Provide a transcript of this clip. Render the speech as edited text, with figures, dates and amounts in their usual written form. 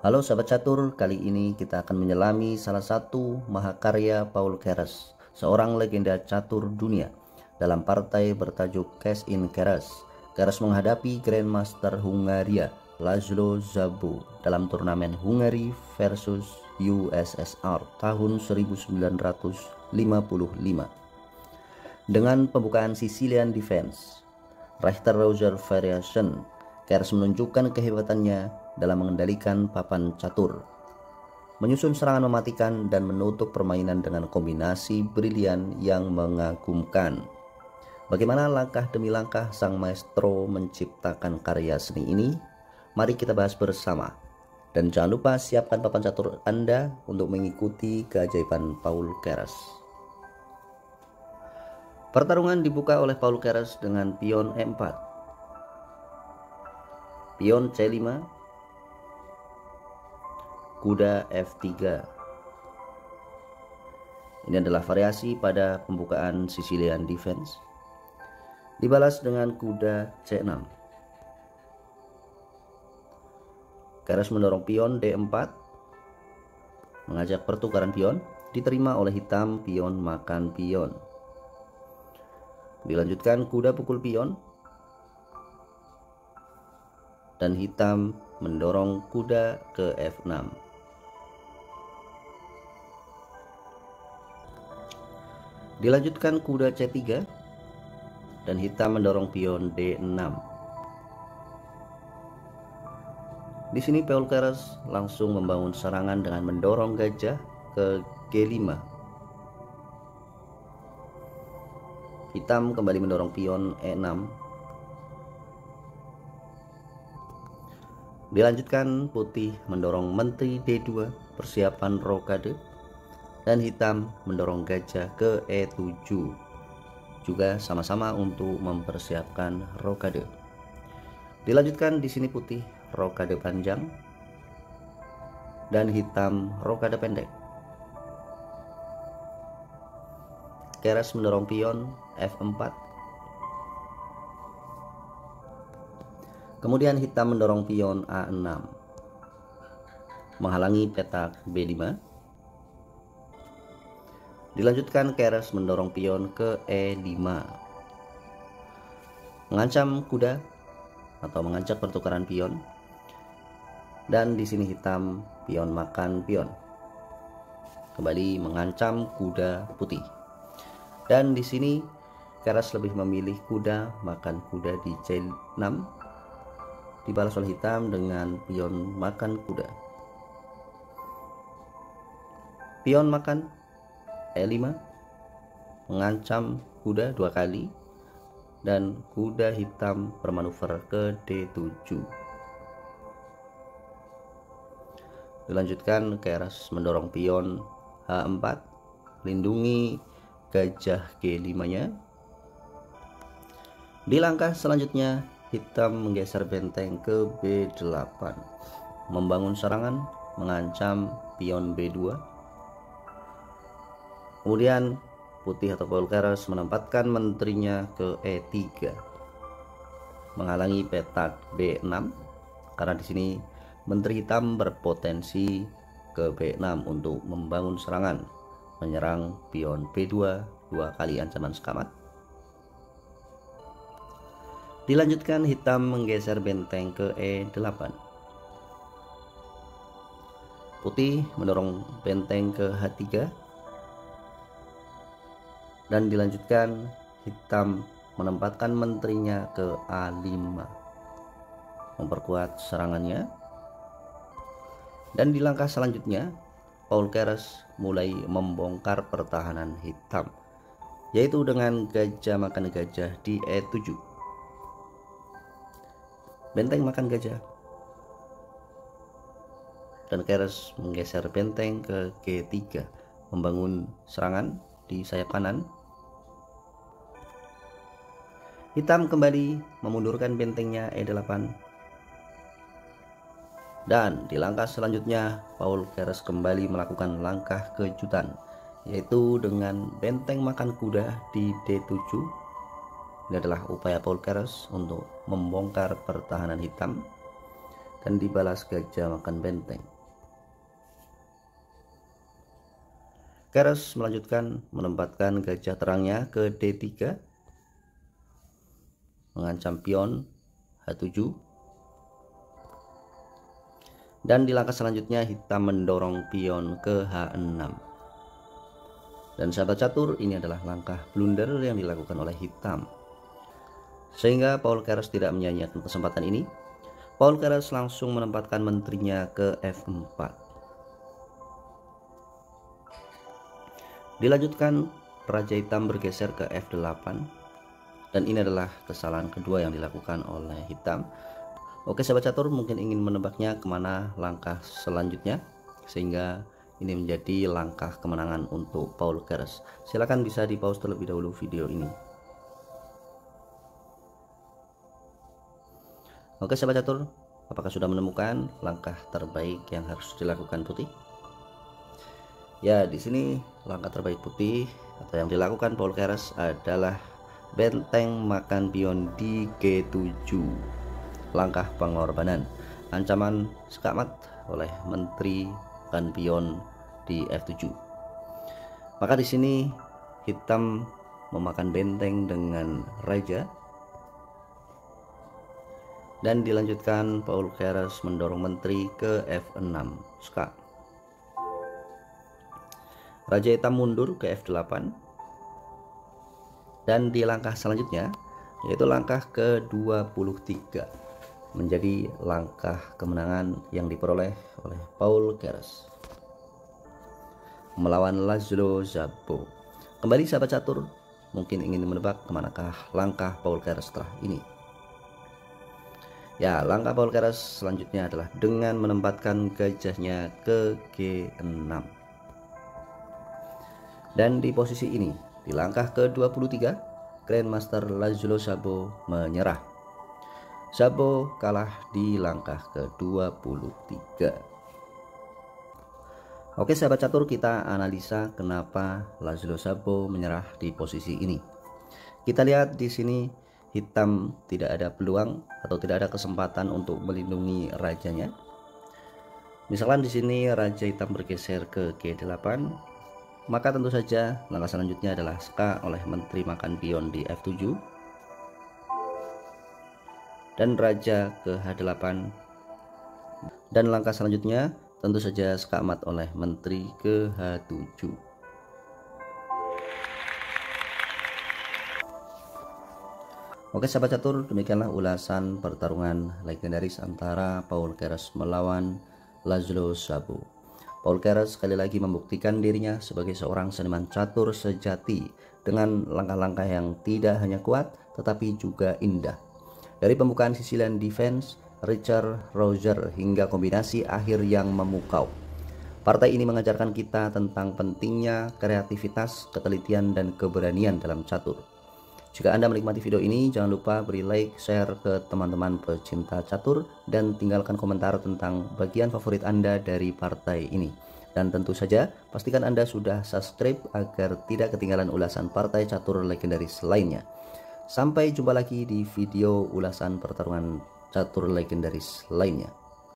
Halo sahabat catur, kali ini kita akan menyelami salah satu mahakarya Paul Keres, seorang legenda catur dunia. Dalam partai bertajuk Cash in Keres, Keres menghadapi Grandmaster Hungaria Laszlo Szabó dalam turnamen Hungary versus USSR tahun 1955. Dengan pembukaan Sicilian Defense, Richter Roger Variation, Keres menunjukkan kehebatannya dalam mengendalikan papan catur, menyusun serangan mematikan dan menutup permainan dengan kombinasi brilian yang mengagumkan. Bagaimana langkah demi langkah sang maestro menciptakan karya seni ini? Mari kita bahas bersama. Dan jangan lupa siapkan papan catur Anda untuk mengikuti keajaiban Paul Keres. Pertarungan dibuka oleh Paul Keres dengan pion E4, pion C5, kuda F3. Ini adalah variasi pada pembukaan Sicilian Defense. Dibalas dengan kuda C6. Keres mendorong pion D4, mengajak pertukaran pion, diterima oleh hitam, pion makan pion. Dilanjutkan kuda pukul pion, dan hitam mendorong kuda ke F6. Dilanjutkan kuda C3 dan hitam mendorong pion D6. Di sini Paul Keres langsung membangun serangan dengan mendorong gajah ke G5. Hitam kembali mendorong pion E6. Dilanjutkan putih mendorong menteri D2, persiapan rokade, dan hitam mendorong gajah ke E7, juga sama-sama untuk mempersiapkan rokade. Dilanjutkan di sini putih rokade panjang dan hitam rokade pendek. Keres mendorong pion F4. Kemudian hitam mendorong pion A6, menghalangi petak B5. Dilanjutkan Keres mendorong pion ke E5, mengancam kuda atau mengajak pertukaran pion. Dan di sini hitam pion makan pion, kembali mengancam kuda putih. Dan di sini Keres lebih memilih kuda makan kuda di C6, dibalas oleh hitam dengan pion makan kuda. Pion makan E5, mengancam kuda 2 kali, dan kuda hitam bermanuver ke D7. Dilanjutkan Keres mendorong pion H4, lindungi gajah G5-nya. Di langkah selanjutnya hitam menggeser benteng ke B8, membangun serangan mengancam pion B2. Kemudian putih atau Paul Keres menempatkan menterinya ke E3, menghalangi petak B6, karena di sini menteri hitam berpotensi ke B6 untuk membangun serangan, menyerang pion B2 2 kali ancaman sekamat. Dilanjutkan hitam menggeser benteng ke E8. Putih mendorong benteng ke H3. Dan dilanjutkan hitam menempatkan menterinya ke A5, memperkuat serangannya. Dan di langkah selanjutnya Paul Keres mulai membongkar pertahanan hitam, yaitu dengan gajah makan gajah di E7. Benteng makan gajah, dan Keres menggeser benteng ke G3, membangun serangan di sayap kanan. Hitam kembali memundurkan bentengnya E8. Dan di langkah selanjutnya Paul Keres kembali melakukan langkah kejutan, yaitu dengan benteng makan kuda di D7. Ini adalah upaya Paul Keres untuk membongkar pertahanan hitam dan dibalas gajah makan benteng. Keres melanjutkan menempatkan gajah terangnya ke D3, mengancam pion H7, dan di langkah selanjutnya hitam mendorong pion ke H6. Dan sahabat catur, ini adalah langkah blunder yang dilakukan oleh hitam, sehingga Paul Keres tidak menyia-nyiakan kesempatan ini. Paul Keres langsung menempatkan menterinya ke F4. Dilanjutkan, Raja Hitam bergeser ke F8, dan ini adalah kesalahan kedua yang dilakukan oleh hitam. Oke sahabat catur, mungkin ingin menebaknya kemana langkah selanjutnya, sehingga ini menjadi langkah kemenangan untuk Paul Keres. Silahkan bisa di pause terlebih dahulu video ini. Oke sahabat catur, apakah sudah menemukan langkah terbaik yang harus dilakukan putih? Ya, di sini langkah terbaik putih atau yang dilakukan Paul Keres adalah benteng makan pion di G7. Langkah pengorbanan, ancaman skakmat oleh menteri makan pion di F7. Maka di sini hitam memakan benteng dengan raja, dan dilanjutkan Paul Keres mendorong menteri ke F6 skak. Raja hitam mundur ke F8, dan di langkah selanjutnya yaitu langkah ke-23 menjadi langkah kemenangan yang diperoleh oleh Paul Keres melawan Laszlo Szabó. Kembali sahabat catur, mungkin ingin menebak kemanakah langkah Paul Keres setelah ini? Ya, langkah Paul Keres selanjutnya adalah dengan menempatkan gajahnya ke G6. Dan di posisi ini, di langkah ke-23, Grandmaster Laszlo Szabó menyerah. Szabó kalah di langkah ke-23. Oke sahabat catur, kita analisa kenapa Laszlo Szabó menyerah di posisi ini. Kita lihat di sini hitam tidak ada peluang atau tidak ada kesempatan untuk melindungi rajanya. Misalkan di sini raja hitam bergeser ke G8, maka tentu saja langkah selanjutnya adalah skak oleh menteri makan pion di F7, dan raja ke H8, dan langkah selanjutnya tentu saja skakmat oleh menteri ke H7. Oke sahabat catur, demikianlah ulasan pertarungan legendaris antara Paul Keres melawan Laszlo Szabó. Paul Keres sekali lagi membuktikan dirinya sebagai seorang seniman catur sejati dengan langkah-langkah yang tidak hanya kuat tetapi juga indah. Dari pembukaan Sicilian Defense, Richard Rogers hingga kombinasi akhir yang memukau. Partai ini mengajarkan kita tentang pentingnya kreativitas, ketelitian, dan keberanian dalam catur. Jika Anda menikmati video ini, jangan lupa beri like, share ke teman-teman pecinta catur, dan tinggalkan komentar tentang bagian favorit Anda dari partai ini. Dan tentu saja, pastikan Anda sudah subscribe agar tidak ketinggalan ulasan partai catur legendaris lainnya. Sampai jumpa lagi di video ulasan pertarungan catur legendaris lainnya.